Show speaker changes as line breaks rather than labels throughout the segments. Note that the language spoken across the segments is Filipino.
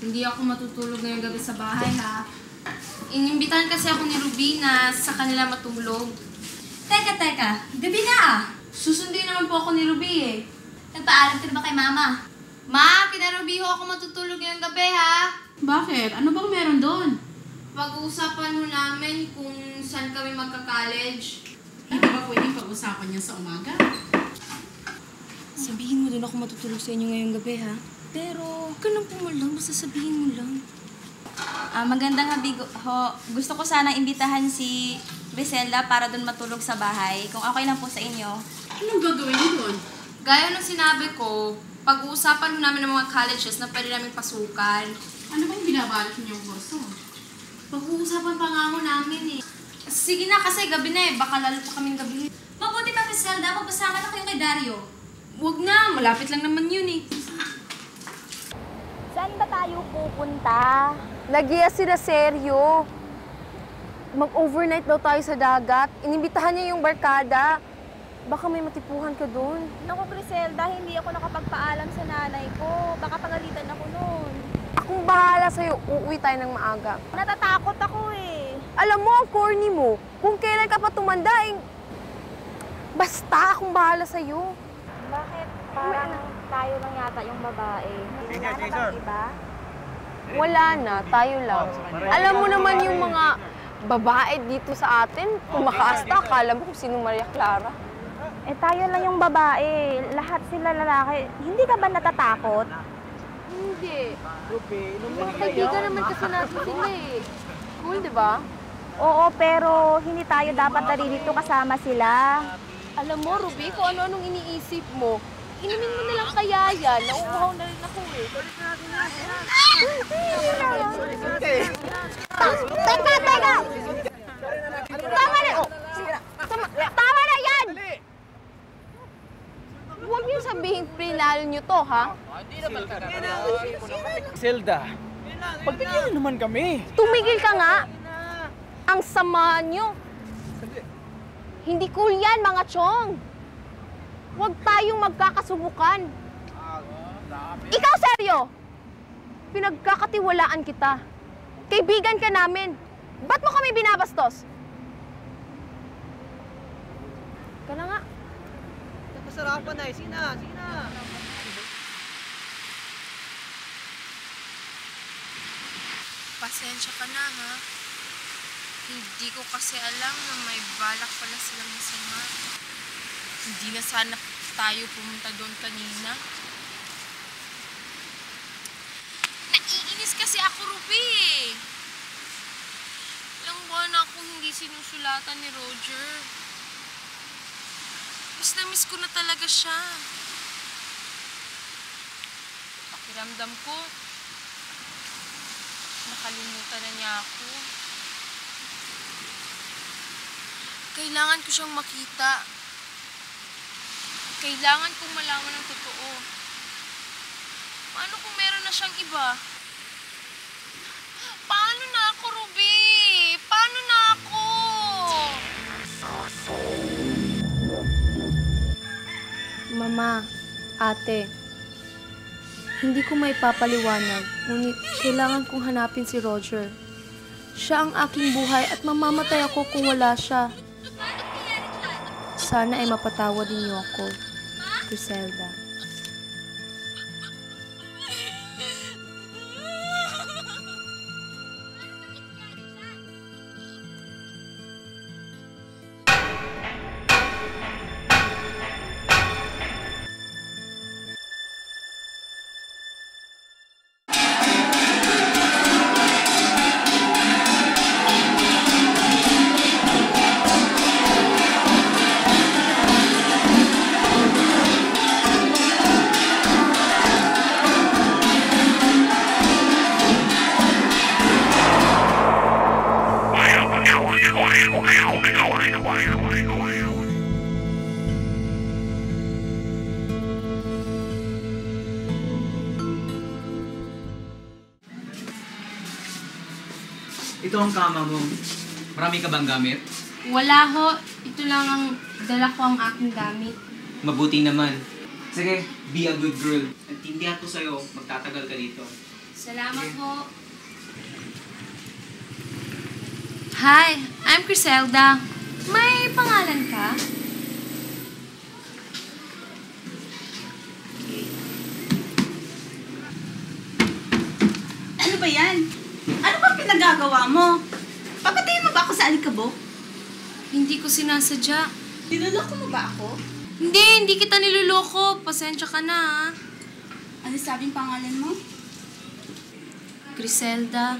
Hindi ako matutulog ngayong gabi sa bahay, ha? Inimbitahan kasi ako ni Rubina sa kanila matulog.
Teka, gabi na ah.
Susundin naman po ako ni Ruby, eh.
Nagpaalam ka na ba kay Mama?
Ma, kina Ruby ho ako matutulog ngayong gabi, ha?
Bakit? Ano bang meron doon?
Pag-uusapan ho namin kung saan kami magka-college.
Hindi ba pwedeng pag-usapan niya sa umaga?
Sabihin mo doon ako matutulog sa inyo ngayong gabi, ha? Pero, huwag ka nang pumalang. Basta sabihin mo lang.
Magandang gabi ho. Gusto ko sana imbitahan si Griselda para doon matulog sa bahay. Kung okay lang po sa inyo.
Anong gagawin niyo doon?
Gaya ng sinabi ko, pag-uusapan ho namin ng mga colleges na pwede namin pasukan.
Ano bang binabalot niyong kurso?
Pag-uusapan pa nga ho namin, eh. Sige na, kasi gabi na, eh. Baka lalo pa kaming gabi.
Mabuti pa, Griselda. Magpasama na kayo kay Dario.
Huwag na, malapit lang naman yun, eh.
Saan ba tayo pupunta?
Nagiya sila seryo. Mag-overnight daw tayo sa dagat. Inimbitahan niya yung barkada. Baka may matipuhan ka doon.
Naku, Griselda, hindi ako nakapagpaalam sa nanay ko. Baka pagalitan ako noon.
Akong bahala sa'yo. Uuwi tayo ng maaga.
Natatakot ako eh.
Alam mo, ang corny mo. Kung kailan ka pa tumanda, basta akong bahala sa'yo.
Bakit? Parang tayo lang yata yung babae. Wala na bang iba?
Wala na, tayo lang. Alam mo naman yung mga babae dito sa atin, kung makaasta, akala mo kung sino Maria Clara.
Eh tayo lang yung babae. Lahat sila lalaki. Hindi ka ba natatakot?
Hindi. Mga kaibigan naman kasi natin sila eh. Cool, di ba?
Oo, pero hindi tayo dapat naririto kasama sila.
Alam mo, Ruby, kung ano-anong iniisip mo, inumin mo nilang kaya yan. Nauuhaw na rin ako eh. Teka! Tama na! Tama na yan! Huwag niyo sabihin pinalo niyo to, ha?
Zelda, pagbigyan naman kami.
Tumigil ka nga! Ang sama niyo! Hindi cool yan, mga chong! Huwag tayong magkakasubukan. Ikaw, seryo! Pinagkakatiwalaan kita. Kaibigan ka namin. Ba't mo kami binabastos? Ka na nga.
Napasarapan na eh. Sina.
Pasensya ka na, ha? Hindi ko kasi alam na may balak pala silang masama. Hindi na sana tayo pumunta doon kanina. Naiinis kasi ako, Ruby, eh. Ilang buwan na akong hindi sinusulatan ni Roger. Miss na miss ko na talaga siya. Pakiramdam ko, nakalimutan na niya ako. Kailangan ko siyang makita. Kailangan kong malaman ng totoo. Paano kung meron na siyang iba? Paano na ako, Ruby? Paano na ako?
Mama, ate, hindi ko may papaliwanag, ngunit kailangan kong hanapin si Roger. Siya ang aking buhay at mamamatay ako kung wala siya. Sana ay mapatawad niyo ako, Griselda.
Ito ang kama mo. Marami ka bang gamit?
Wala ho. Ito lang ang dala ko ang aking gamit.
Mabuti naman. Sige, be a good girl. Naintindihan ko sa'yo, magtatagal ka dito.
Salamat po. Hi, I'm Criselda. May pangalan ka?
Ano ba yan? Ano ba pinagagawa mo? Papatayin mo ba ako sa alikabok?
Hindi ko sinasadya.
Niloloko mo ba ako?
Hindi kita niloloko. Pasensya ka na, ha?
Ano sabing pangalan mo?
Criselda.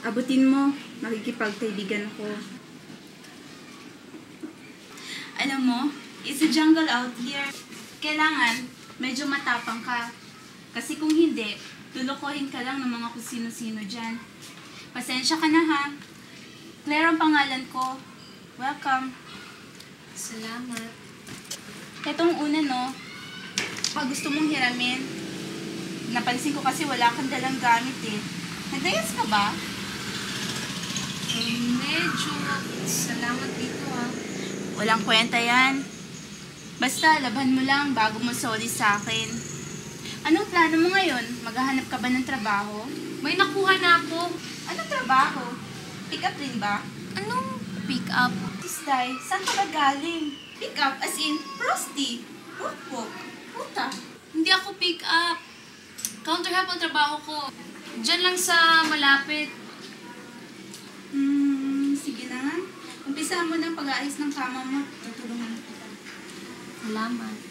Abutin mo. Makikipagkaibigan ako. Alam mo, it's a jungle out here. Kailangan, medyo matapang ka. Kasi kung hindi, lulukohin ka lang ng mga kung sino-sino dyan. Pasensya ka na ha. Claire ang pangalan ko. Welcome.
Salamat.
Etong una no, pag gusto mong hiramin, napansin ko kasi wala kang dalang gamit eh. Naglayas ka ba?
Medyo. Salamat dito, ha?
Walang kwenta yan. Basta, laban mo lang bago mo soli sa akin. Anong plano mo ngayon? Maghahanap ka ba ng trabaho?
May nakuha na ako.
Anong trabaho? Pick up rin ba?
Anong pick up?
Tisday, saan ka ba galing? Pick up as in prosti. Pukpuk. Puta.
Hindi ako pick up. Counter help ang trabaho ko. Diyan lang sa malapit.
Sige na nga. Umpisa mo ng pag-aayos ng kama mo. Tutulungan kita.
Salamat.